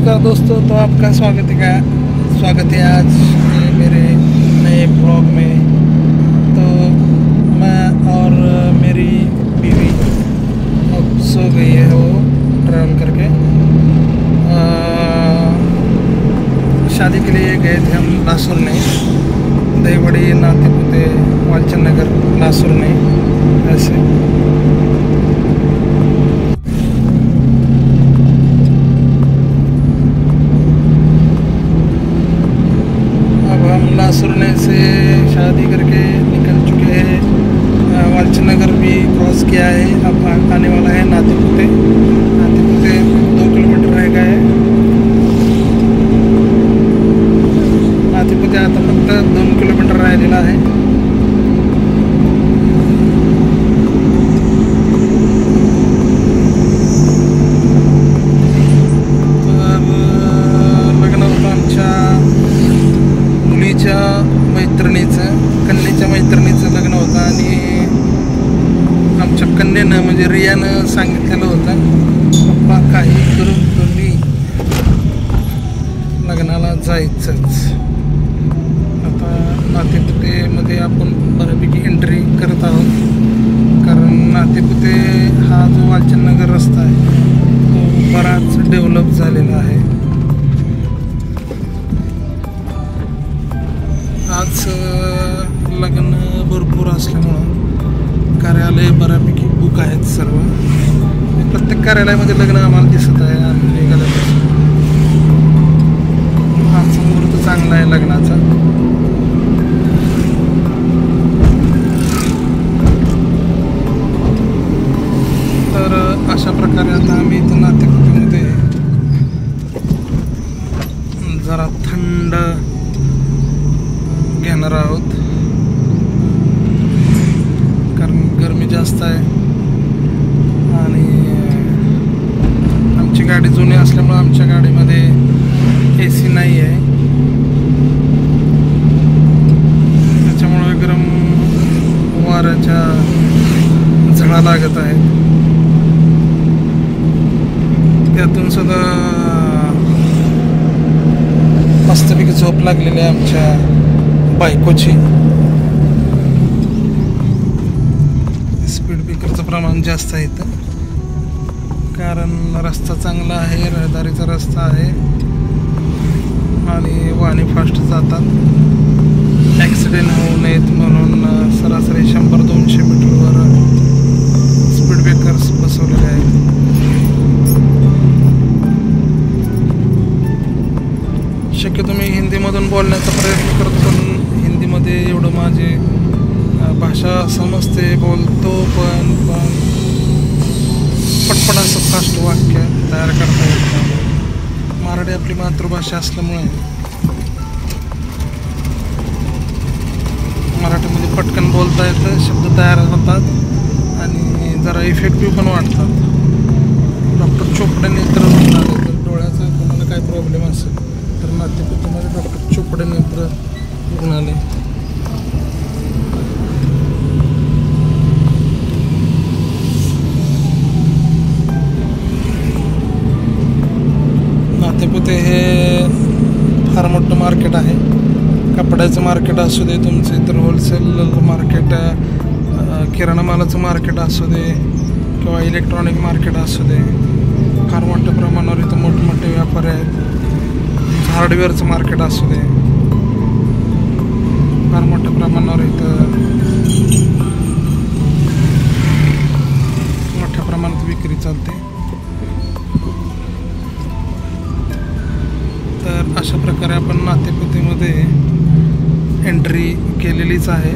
नमस्कार दोस्तों, तो आपका स्वागत है आज मेरे नए ब्लॉग में। तो मैं और मेरी बीवी अब सो गई है, वो ट्रैवल करके शादी के लिए गए थे हम लासुरने, दहीबड़ी, नातेपुते, वालचंद नगर, लासुरने ऐसे। लासुरने से शादी करके निकल चुके हैं, वालचंद नगर भी क्रॉस किया है। अब आने वाला है नातेपुते 2 किलोमीटर रह गए। नातेपुते आता फक्त 2 किलोमीटर राहिलेला आहे। कन्येच्या मैत्रिणीचं लग्न होतं आणि आमच्या कन्येनं म्हणजे रियानं सांगितलेलं होतं, पप्पा काही करून तुम्ही लग्नाला जायचंच। आता नातेपुतेमध्ये आपण बऱ्यापैकी एंट्री करत आहोत, कारण नातेपुते हा जो वालचंद नगर रस्ता आहे तो बराच डेव्हलप झालेला आहे। आज लग्न भरपूर असल्यामुळं कार्यालय बऱ्यापैकी बुक आहेत सर्व। प्रत्येक कार्यालयामध्ये लग्न आम्हाला दिसत आहे आम्ही निघाल्यापासून। आजचा मुहूर्त चांगला आहे लग्नाचा। तर अशा प्रकारे आता आम्ही इथं नातेपुतेमध्ये जरा थंड घेणार आहोत, कारण गरमी जास्त आहे आणि आमची गाडी जुनी असल्यामुळे आमच्या गाडीमध्ये AC नाही आहे, त्याच्यामुळे गरम वाऱ्याच्या झळा लागत आहेत। त्यातून सुद्धा मस्तपैकी झोप लागलेली आहे आमच्या बायकोची। स्पीड ब्रेकरचं प्रमाण जास्त आहे इथं, कारण रस्ता चांगला आहे, रहदारीचा रस्ता आहे आणि वाहने फास्ट जातात। ॲक्सिडेंट होऊ नयेत म्हणून सरासरी 100-200 मीटरवर स्पीड ब्रेकर्स बसवलेले आहेत। शक्यतो मी हिंदीमधून बोलण्याचा प्रयत्न करतो, पण हिंदीमध्ये एवढं माझी भाषा समजते, बोलतो, पण पटपट असं फास्ट वाक्य तयार करता येत नाही। मराठी आपली मातृभाषा असल्यामुळे मराठीमध्ये पटकन बोलता येतं, शब्द तयार होतात आणि जरा इफेक्टिव्ह पण वाटतात। डॉक्टर चोपडे नेत्र रुग्णालय, तर डोळ्याचा तुम्हाला काय प्रॉब्लेम असेल तर नातेपुतेमध्ये डॉक्टर चोपडे नेत्र रुग्णालय। नातेपुते हे फार मोठं मार्केट आहे। कपड्याचं मार्केट असू दे, तुमचं इतर होलसेल मार्केट, किराणा मालाचं मार्केट असू दे किंवा इलेक्ट्रॉनिक मार्केट असू दे, फार मोठ्या प्रमाणावर इथं मोठमोठे व्यापारी आहेत। हार्डवेअरचं मार्केट असू दे, फार मोठ्या प्रमाणावर इथं मोठ्या प्रमाणात विक्री चालते। तर अशा प्रकारे आपण नातेपुतेमध्ये एंट्री केलेलीच आहे।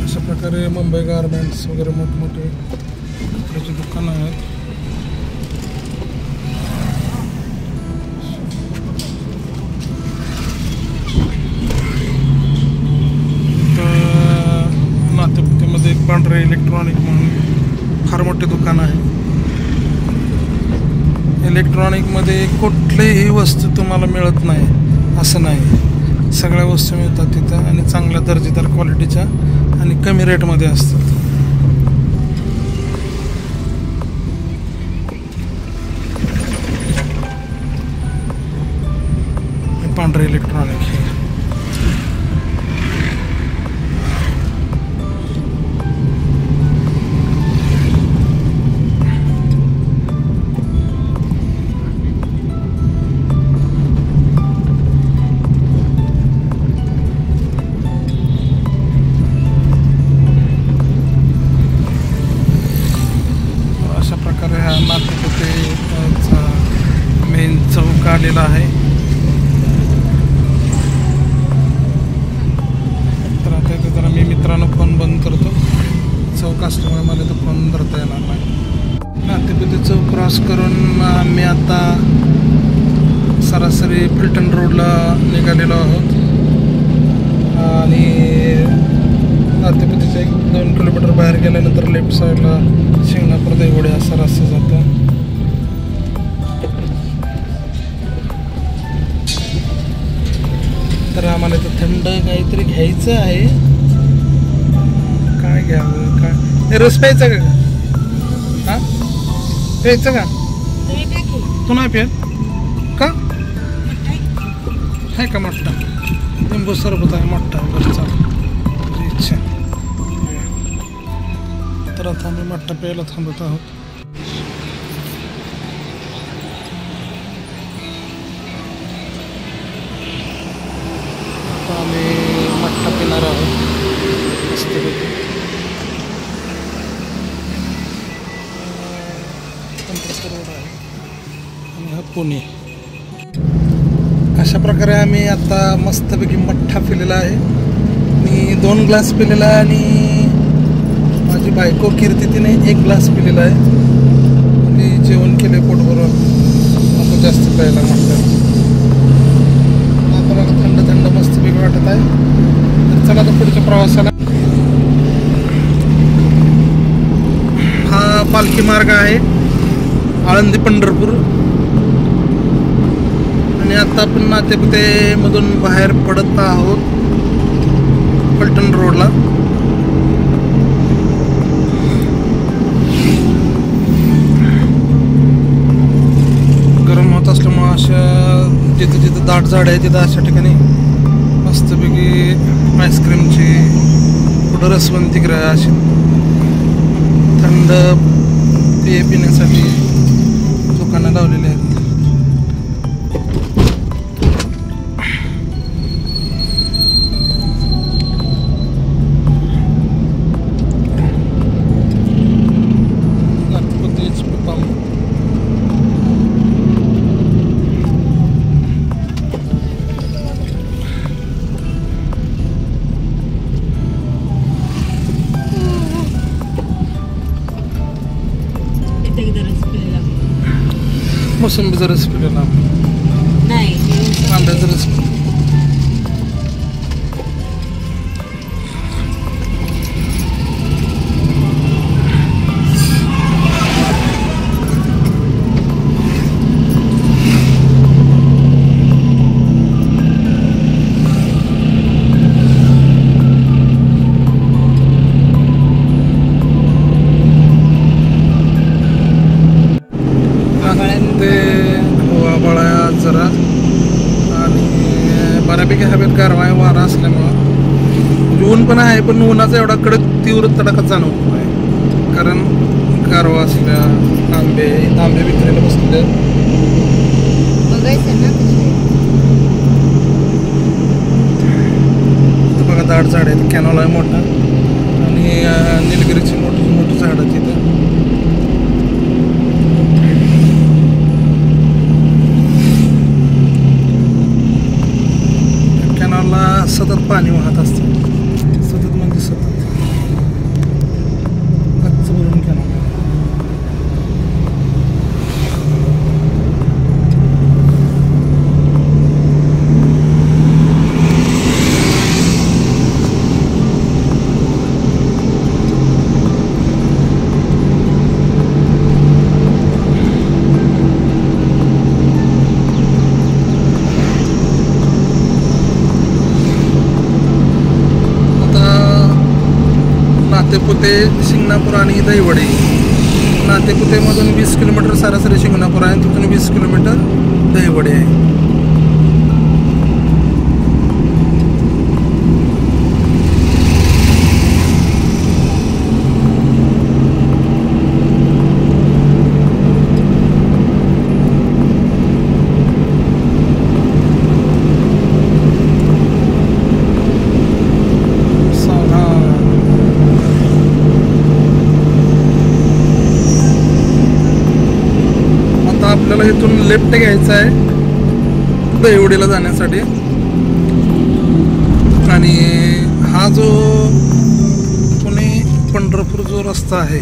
अशा प्रकारे मुंबई गारमेंट्स वगैरे मोठमोठे कपड्याची दुकानं आहेत। नातेपुतेमध्ये एक पांढरे इलेक्ट्रॉनिक म्हणून फार मोठे दुकान आहे। इलेक्ट्रॉनिकमध्ये कुठलीही वस्तू तुम्हाला मिळत नाही असं नाही, सगळ्या वस्तू मिळतात तिथं आणि चांगल्या दर्जेदार क्वालिटीच्या आणि कमी रेटमध्ये असतात. पांढरे इलेक्ट्रॉनिक अशा प्रकारे हा नातेपुतेचा मेन चौक आलेला आहे. जरा मी मित्रांनो फोन बंद करतो. चौक असल्यामुळे मला तो फोन धरता येणार नाही. नातेपुते चौक क्रॉस करून आम्ही आता सरासरी फलटण रोडला निघालेलो आहोत आणि नातेपुतेच्या 1-2 किलोमीटर बाहेर गेल्यानंतर लेफ्ट साईडला शिंगणापूर देवडे असा रस्ता जातो. तर आम्हाला इथं थंड काहीतरी घ्यायचं आहे. काय घ्यावं काय रस प्यायचा का? हा प्यायचं का? तू नाही प्याय का? आहे का मोठा लिंबू सरबत आहे मोठा घरचा इच्छा. तर आता आम्ही मोठा प्यायला थांबत आहोत. आम्ही मठ्ठा पिणार आहोत मस्तपैकी. रोड आहे आणि हा पुणे. अशा प्रकारे आम्ही आता मस्तपैकी मठ्ठा पिलेला आहे. मी 2 ग्लास पिलेला आहे आणि माझी बायको कीर्ती तिने 1 ग्लास पिलेला आहे. मी जेवण केले पोटभर नको जास्त प्यायला मठ्ठा. थंड थंड मस्त वेगळं वाटत आहे. तर चला तर पुढच्या प्रवासाला. हा पालखी मार्ग आहे आळंदी पंढरपूर आणि आता आपण नातेपुते मधून बाहेर पडत आहोत फलटण रोडला. गरम होत असल्यामुळे अशा जिथं जिथं दाट झाड आहे तिथं अशा ठिकाणी मस्तपैकी आईस्क्रीमची पुढं रसवंती ग्रह अशी थंड पेय पिण्यासाठी दुकानं लावलेली आहेत. मोसंबीचा रस पिलेला नाही, कांद्याचा रस. जरा आणि बऱ्यापैकी हवेत गारवा आहे, वारा असल्यामुळं ऊन पण आहे, पण उन्हाचा एवढा कडक तीव्र तडाखा जाणवत नाही कारण गारवा असल्या. आंबे विक्रीला बसलेले बघा. दाट झाड आहेत, कॅनॉल आहे मोठा आणि निलगिरीची मोठी मोठी झाडं तिथं. सतत पाणी वाहत असतं, सतत म्हणजे सतत गच्च भरून कॅनॉल. नातेपुते, शिंगणापूर आणि दहिवडी. नातेपुतेमधून 20 किलोमीटर सरासरी शिंगणापूर आहे, तिथून 20 किलोमीटर दहिवडी आहे. आपल्याला इथून लेफ्ट घ्यायचा आहे दहिवडीला जाण्यासाठी. आणि हा जो पुणे पंढरपूर जो रस्ता आहे,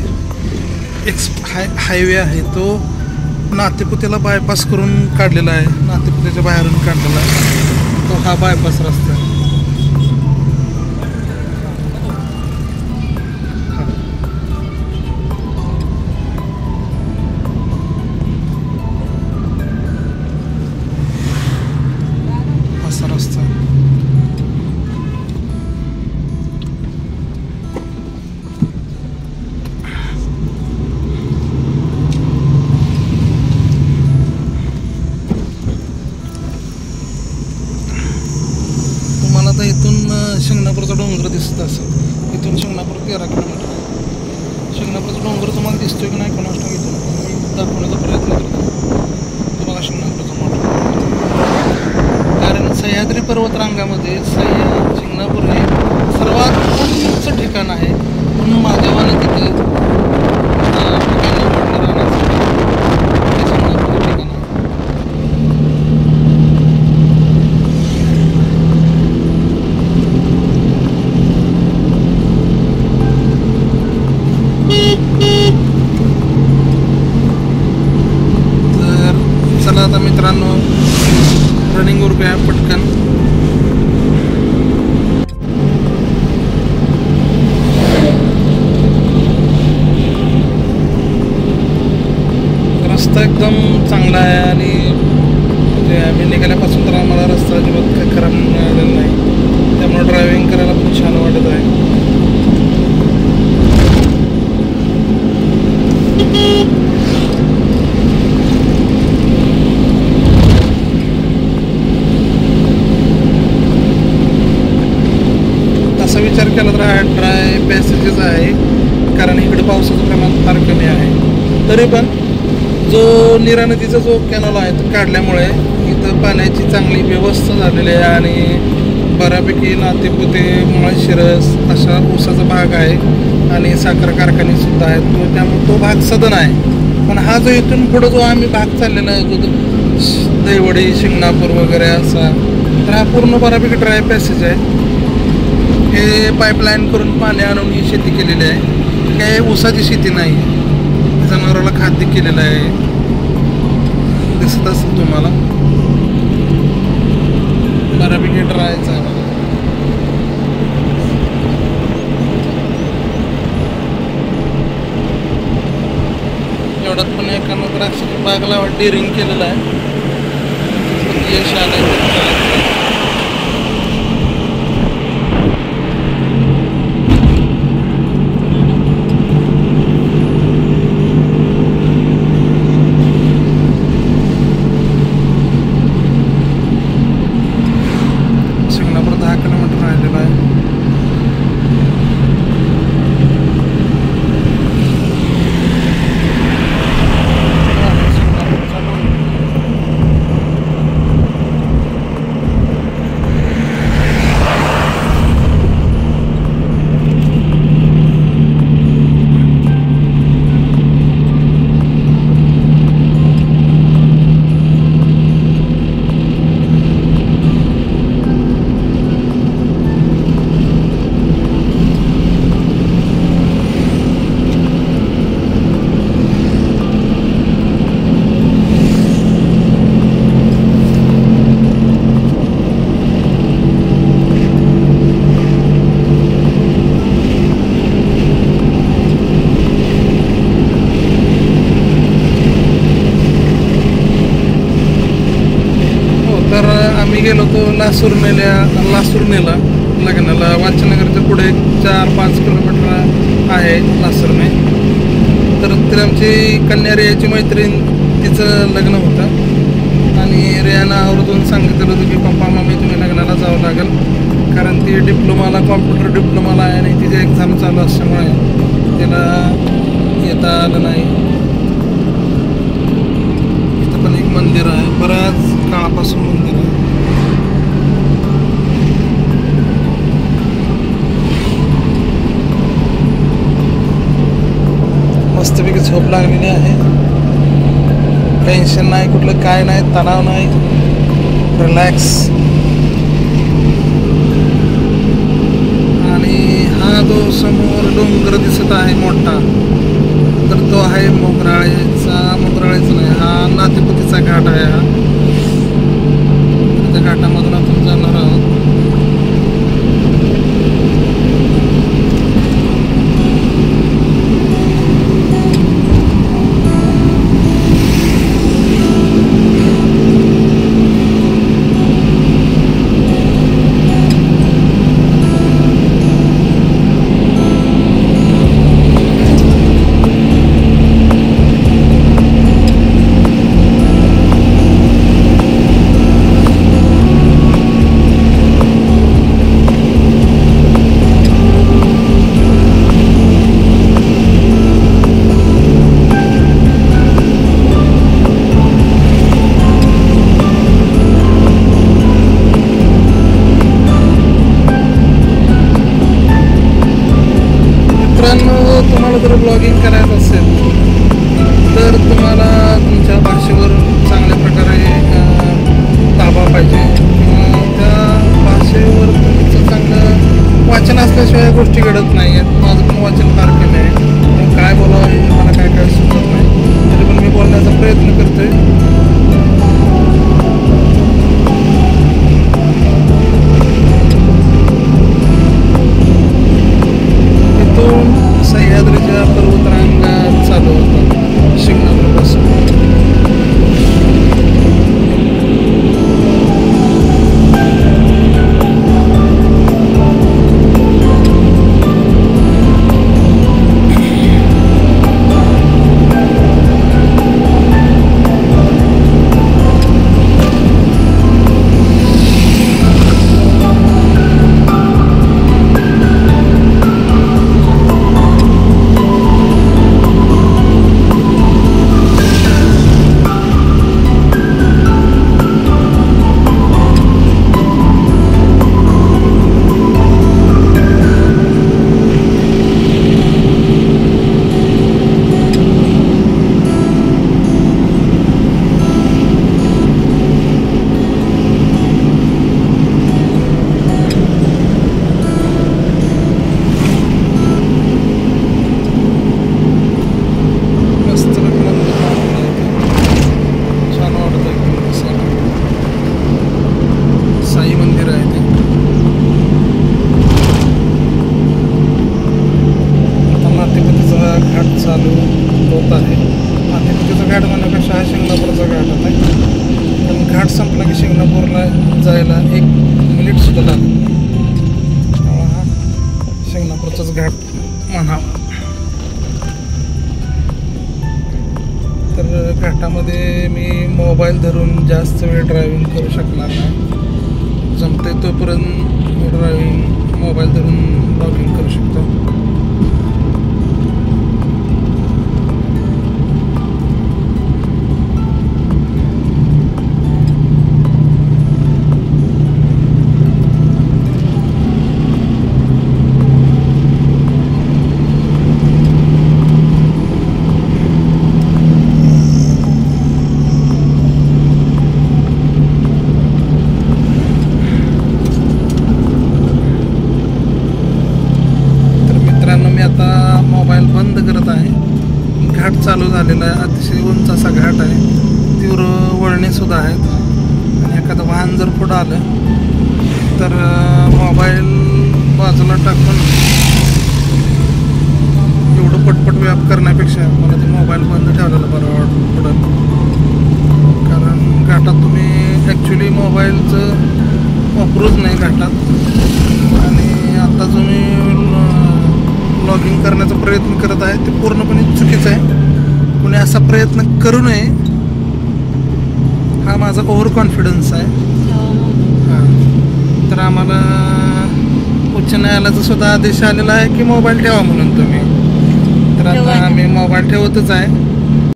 हायवे आहे, तो नातेपुतेला बायपास करून काढलेला आहे, नातेपुतेच्या बाहेरून काढलेला आहे. तो हा बायपास रस्ता आहे. रस्ता तुम्हाला तर इथून शिंगणापूरचा डोंगर दिसत असेल. इथून शिंगणापूर 13 किलोमीटर. शिंगणापूरचा डोंगर तुम्हाला दिसतोय की नाही कोणास ठाऊक. इथून दाखवण्याचा प्रयत्न करतो. तुम्हाला शिंगणापूरचा मोठा, कारण सह्याद्री पर्वतरांगामध्ये शिंगणापूर हे सर्वात उंच ठिकाण आहे. म्हणून महादेवाने तिथे शिंगणापूर ठिकाण आहे. तर चला आता मित्रांनो, रनिंग वर गया पटकन. रस्ता एकदम चांगला आहे आणि आम्ही निघाल्यापासून तर आम्हाला रस्ता अजिबात काही खराब मिळालेला नाही. त्यामुळे ड्रायव्हिंग करायला पण छान वाटत आहे. विचार केला तर हा ड्राय पॅसेजेस आहे, कारण इकडे पावसाचं प्रमाण फार कमी आहे. तरी पण जो नीरा नदीचा जो कॅनॉल आहे तो काढल्यामुळे इथं पाण्याची चांगली व्यवस्था झालेली आहे आणि बऱ्यापैकी नातेपुते, माळशिरस अशा ऊसाचा भाग आहे आणि साखर कारखाने सुद्धा आहेत. त्यामुळे तो भाग सदन आहे. पण हा जो इथून पुढं जो आम्ही भाग चाललेला आहे, जो दहिवडी, शिंगणापूर वगैरे असा, तर हा पूर्ण बऱ्यापैकी ड्राय पॅसेज आहे. हे पाईपलाईन करून पाणी आणून ही शेती केलेली आहे. काही ऊसाची शेती नाही, जनावराला खाद्य केलेलं आहे. दिसत असेल तुम्हाला, बऱ्यापैकी ड्रायच आहे. एवढ्यात पण एकानं द्राक्ष बागला डेअरिंग केलेलं आहे. यश आलंय. आम्ही गेलो होतो लासुर्नेला लग्नाला. वाचनगरच्या पुढे 4-5 किलोमीटर आहे नासरमे. तर तिला आमची कन्या रियाची मैत्रीण तिचं लग्न होतं आणि रियानं आवर्जून सांगितलं होतं की पप्पा मम्मी तुम्ही लग्नाला जावं लागेल, कारण ती डिप्लोमाला कॉम्प्युटर डिप्लोमाला आहे आणि तिचे एक्झाम चालू असल्यामुळे तिला येता आलं नाही. इथं पण एक मंदिर आहे, बऱ्याच काळापासून मंदिर आहे. मस्तपैकी झोप लागलेली आहे, टेन्शन नाही कुठलं, काय नाही, तणाव नाही, रिलॅक्स. आणि हा जो समोर डोंगर दिसत आहे मोठा, तर तो आहे मोगराळेचा नाही, हा नातेपुतीचा घाट आहे. हा त्या घाटामधून आपण जाणार आहोत. तुम्हाला जर ब्लॉगिंग करायचं असेल तर तुम्हाला तुमच्या भाषेवर चांगल्या प्रकारे ताबा पाहिजे, किंवा त्या भाषेवर तुमचं चांगलं वाचन असल्याशिवाय गोष्टी घडत नाही आहेत. माझं पण वाचन फार कमी आहे, मग काय बोलावं हे मला काय सुचत नाही, तरी पण मी बोलण्याचा प्रयत्न करतोय. सह्याद्रीच्या पर्वतरांगा चालू होतात शिंगणापूरपासून. चालू होत आहे. नातेपुतीचा घाट म्हणण्यापेक्षा हा शिंगणापूरचा घाट आहे, पण घाट संपला की शिंगणापूरला जायला 1 मिनिटसुद्धा लागेल. हा शिंगणापूरचाच घाट म्हणावा. तर घाटामध्ये मी मोबाईल धरून जास्त वेळ ड्रायव्हिंग करू शकणार नाही. जमते तोपर्यंत मी मोबाईल धरून ब्लॉगिंग करू शकतो. मी आता मोबाईल बंद करत आहे. घाट चालू झालेला आहे, अतिशय उंच असा घाट आहे, तीव्र वळणे सुद्धा आहेत, आणि एखादं वाहन जर पुढं आलं तर मोबाईल बाजूला टाकून एवढं पटपट व्याप करण्यापेक्षा मला ते मोबाईल बंद ठेवलेला बरं पडेल. कारण घाटात तुम्ही ॲक्च्युली मोबाईलचं वापरूच नाही घाटात. आणि आता जो मी ब्लॉगिंग करण्याचा प्रयत्न करत आहे ते पूर्णपणे चुकीचं आहे. कुणी असा प्रयत्न करू नये, हा माझा ओव्हर कॉन्फिडन्स आहे. हां, तर आम्हाला उच्च न्यायालयाचा सुद्धा आदेश आलेला आहे की मोबाईल ठेवा म्हणून तुम्ही. तर आता आम्ही मोबाईल ठेवतच आहे.